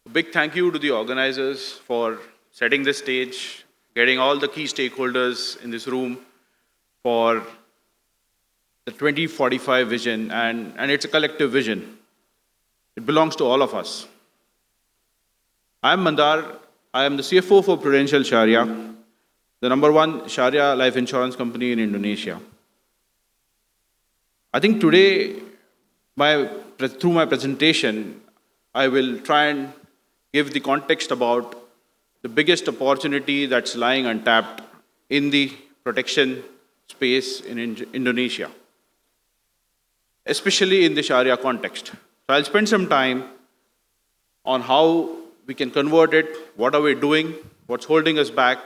A big thank you to the organizers for setting the stage, getting all the key stakeholders in this room for the 2045 vision, and it's a collective vision. It belongs to all of us. I am Mandar. I am the CFO for Prudential Sharia, the number one Sharia life insurance company in Indonesia. I think today, through my presentation, I will try and give the context about the biggest opportunity that's lying untapped in the protection space in Indonesia, especially in the Sharia context. So I'll spend some time on how we can convert it, what are we doing, what's holding us back,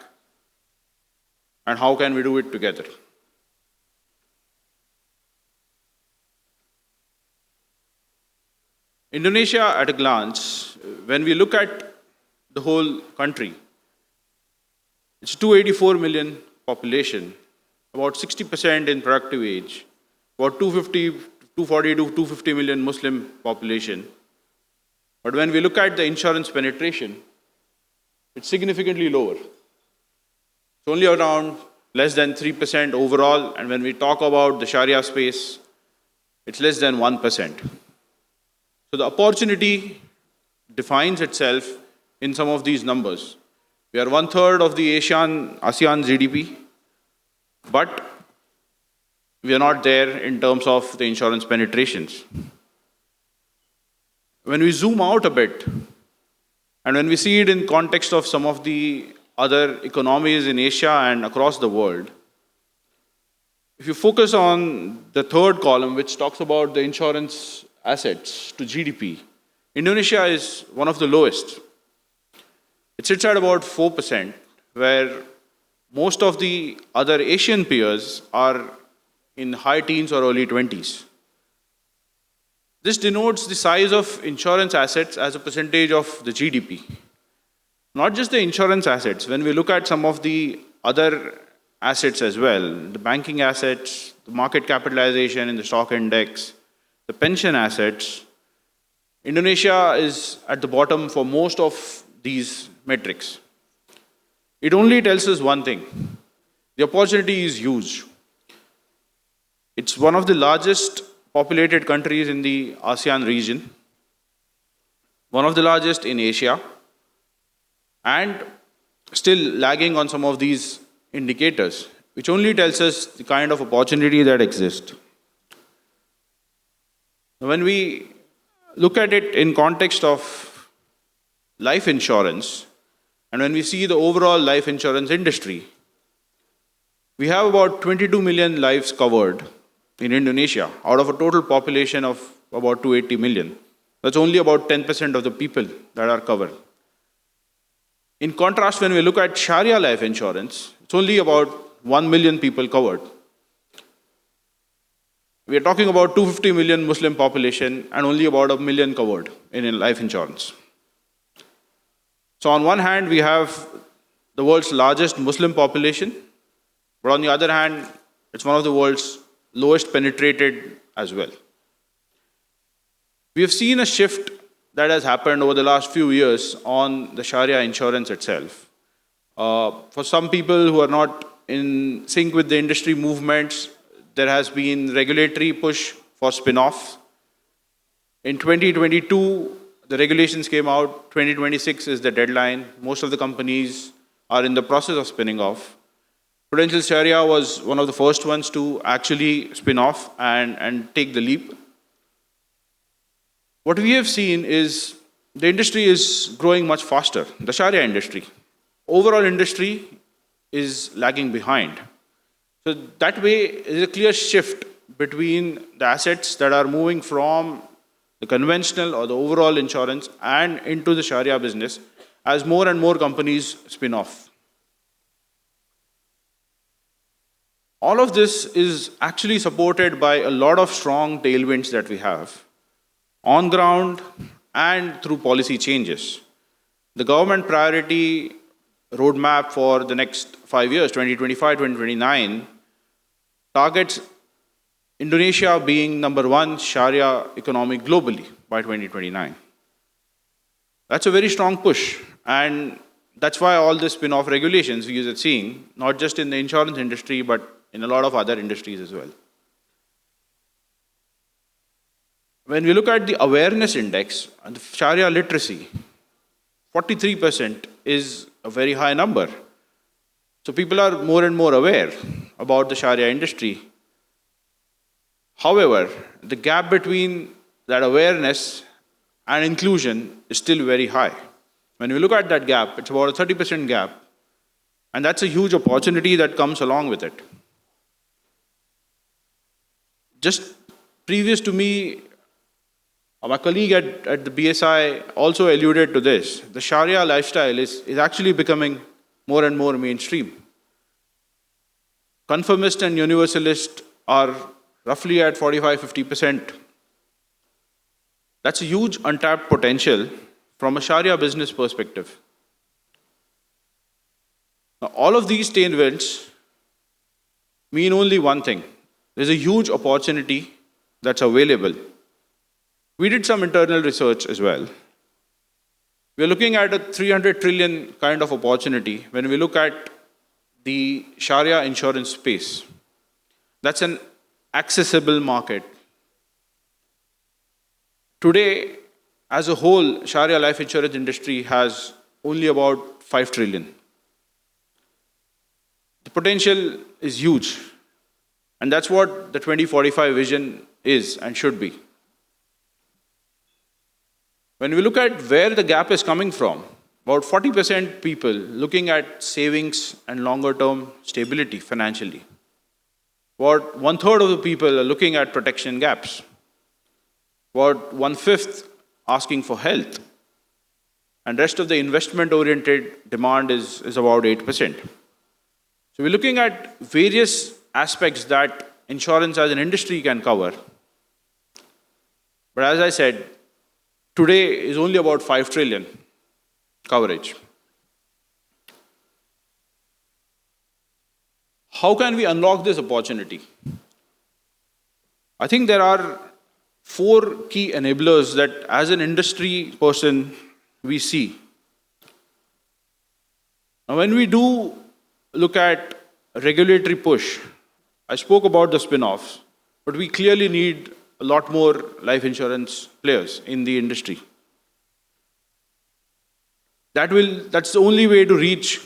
and how can we do it together. Indonesia at a glance, when we look at the whole country, it's 284 million population, about 60% in productive age, about 240 to 250 million Muslim population. But when we look at the insurance penetration, it's significantly lower. It's only around less than 3% overall, and when we talk about the Sharia space, it's less than 1%. So the opportunity defines itself in some of these numbers. We are 1/3 of the ASEAN GDP, but we are not there in terms of the insurance penetrations. When we zoom out a bit, and when we see it in context of some of the other economies in Asia and across the world, if you focus on the third column, which talks about the insurance assets to GDP, Indonesia is one of the lowest. It sits at about 4%, where most of the other Asian peers are in high teens or early 20s. This denotes the size of insurance assets as a percentage of the GDP. Not just the insurance assets, when we look at some of the other assets as well, the banking assets, the market capitalization in the stock index, the pension assets, Indonesia is at the bottom for most of these metrics. It only tells us one thing: the opportunity is huge. It's one of the largest populated countries in the ASEAN region, one of the largest in Asia, and still lagging on some of these indicators, which only tells us the kind of opportunity that exists. When we look at it in context of life insurance, and when we see the overall life insurance industry, we have about 22 million lives covered in Indonesia out of a total population of about 280 million. That's only about 10% of the people that are covered. In contrast, when we look at Sharia life insurance, it's only about 1 million people covered. We are talking about 250 million Muslim population and only about 1 million covered in life insurance. So on one hand, we have the world's largest Muslim population, but on the other hand, it's one of the world's lowest penetrated as well. We have seen a shift that has happened over the last few years on the Sharia insurance itself. For some people who are not in sync with the industry movements, there has been regulatory push for spin-off. In 2022, the regulations came out. 2026 is the deadline. Most of the companies are in the process of spinning off. Prudential Sharia was one of the first ones to actually spin off and take the leap. What we have seen is the industry is growing much faster, the Sharia industry. Overall industry is lagging behind. So that way is a clear shift between the assets that are moving from the conventional or the overall insurance and into the Sharia business as more and more companies spin off. All of this is actually supported by a lot of strong tailwinds that we have on ground and through policy changes. The government priority roadmap for the next 5 years, 2025, 2029, targets Indonesia being number one Sharia economy globally by 2029. That's a very strong push. And that's why all the spin-off regulations we are seeing, not just in the insurance industry, but in a lot of other industries as well. When we look at the awareness index and the Sharia literacy, 43% is a very high number. So people are more and more aware about the Sharia industry. However, the gap between that awareness and inclusion is still very high. When we look at that gap, it's about a 30% gap, and that's a huge opportunity that comes along with it. Just previous to me, my colleague at the BSI also alluded to this. The Sharia lifestyle is actually becoming more and more mainstream. Conformist and universalist are roughly at 45-50%. That's a huge untapped potential from a Sharia business perspective. Now, all of these tailwinds mean only one thing. There's a huge opportunity that's available. We did some internal research as well. We're looking at a 300 trillion kind of opportunity when we look at the Sharia insurance space. That's an accessible market. Today, as a whole, Sharia life insurance industry has only about 5 trillion. The potential is huge. And that's what the 2045 vision is and should be. When we look at where the gap is coming from, about 40% people looking at savings and longer term stability financially. About 1/3 of the people are looking at protection gaps. About 1/5 asking for health. And rest of the investment oriented demand is about 8%. So we're looking at various aspects that insurance as an industry can cover. But as I said, today is only about 5 trillion coverage. How can we unlock this opportunity? I think there are 4 key enablers that as an industry person we see. Now when we do look at regulatory push, I spoke about the spin-offs, but we clearly need a lot more life insurance players in the industry. That's the only way to reach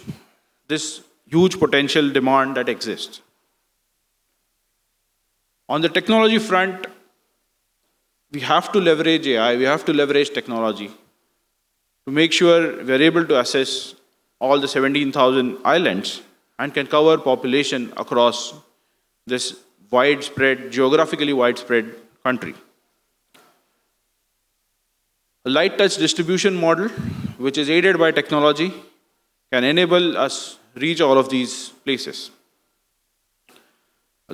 this huge potential demand that exists. On the technology front, we have to leverage AI, we have to leverage technology to make sure we are able to assess all the 17,000 islands and can cover population across this widespread, geographically widespread country. A light touch distribution model, which is aided by technology, can enable us reach all of these places.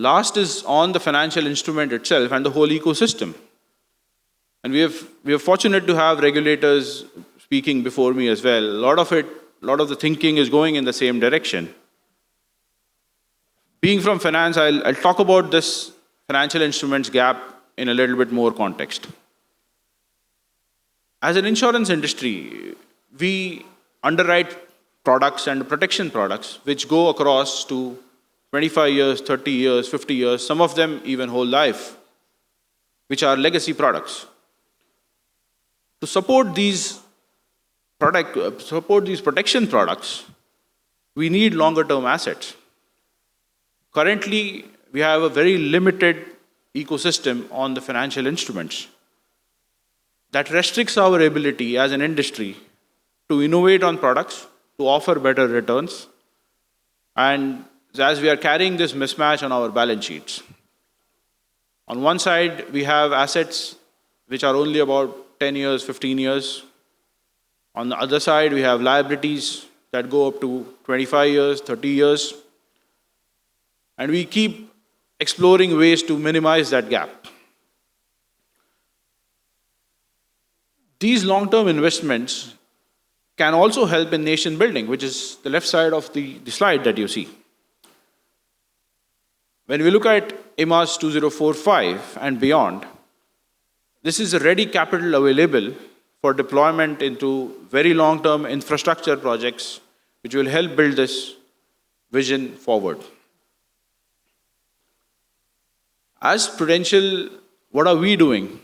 Last is on the financial instrument itself and the whole ecosystem. And we are fortunate to have regulators speaking before me as well. A lot of the thinking is going in the same direction. Being from finance, I'll talk about this financial instruments gap in a little bit more context. As an insurance industry, we underwrite products and protection products which go across to 25 years, 30 years, 50 years, some of them even whole life, which are legacy products. To support these protection products, we need longer term assets. Currently, we have a very limited ecosystem on the financial instruments. That restricts our ability as an industry to innovate on products, to offer better returns, and as we are carrying this mismatch on our balance sheets. On one side, we have assets which are only about 10 years, 15 years. On the other side, we have liabilities that go up to 25 years, 30 years. And we keep exploring ways to minimize that gap. These long-term investments can also help in nation building, which is the left side of the slide that you see. When we look at IMAS 2045 and beyond, this is a ready capital available for deployment into very long-term infrastructure projects which will help build this vision forward. As Prudential, what are we doing?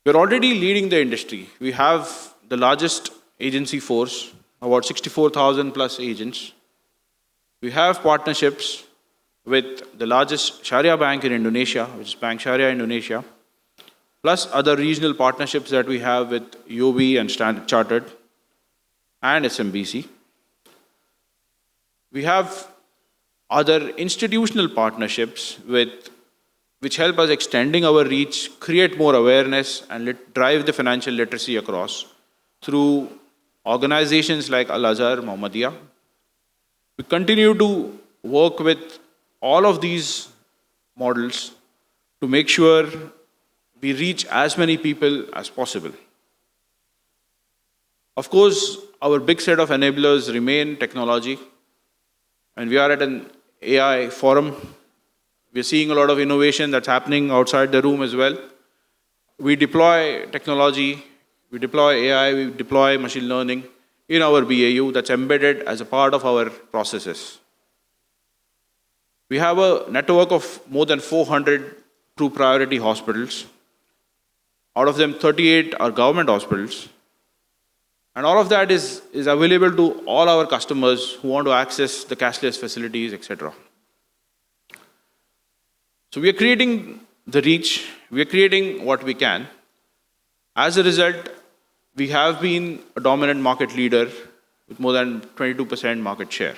We're already leading the industry. We have the largest agency force, about 64,000 plus agents. We have partnerships with the largest Sharia bank in Indonesia, which is Bank Sharia Indonesia, plus other regional partnerships that we have with UOB and Standard Chartered and SMBC. We have other institutional partnerships which help us extending our reach, create more awareness, and drive the financial literacy across through organizations like Al-Azhar, Muhammadiyah. We continue to work with all of these models to make sure we reach as many people as possible. Of course, our big set of enablers remain technology, and we are at an AI forum. We're seeing a lot of innovation that's happening outside the room as well. We deploy technology, we deploy AI, we deploy machine learning in our BAU that's embedded as a part of our processes. We have a network of more than 400 true priority hospitals. Out of them, 38 are government hospitals. And all of that is available to all our customers who want to access the cashless facilities, etc. So we are creating the reach, we are creating what we can. As a result, we have been a dominant market leader with more than 22% market share.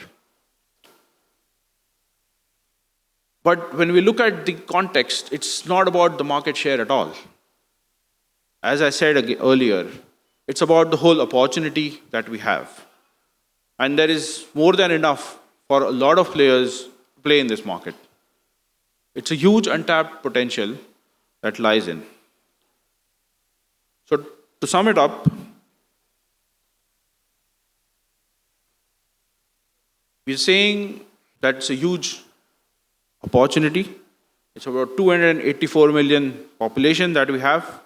But when we look at the context, it's not about the market share at all. As I said earlier, it's about the whole opportunity that we have. And there is more than enough for a lot of players to play in this market. It's a huge untapped potential that lies in. So to sum it up, we're saying that it's a huge opportunity. It's about 284 million population that we have.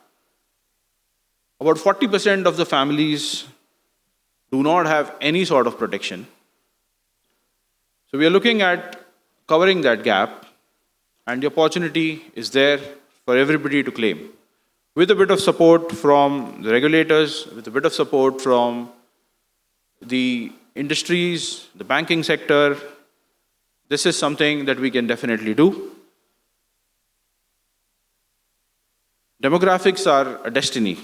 About 40% of the families do not have any sort of protection. So we are looking at covering that gap, and the opportunity is there for everybody to claim. With a bit of support from the regulators, with a bit of support from the industries, the banking sector, this is something that we can definitely do. Demographics are a destiny,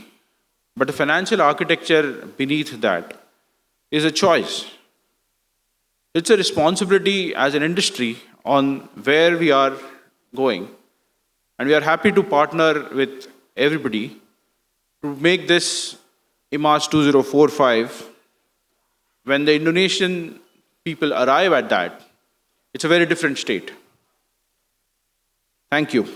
but the financial architecture beneath that is a choice. It's a responsibility as an industry on where we are going. And we are happy to partner with everybody to make this IMARS 2045. When the Indonesian people arrive at that, it's a very different state. Thank you.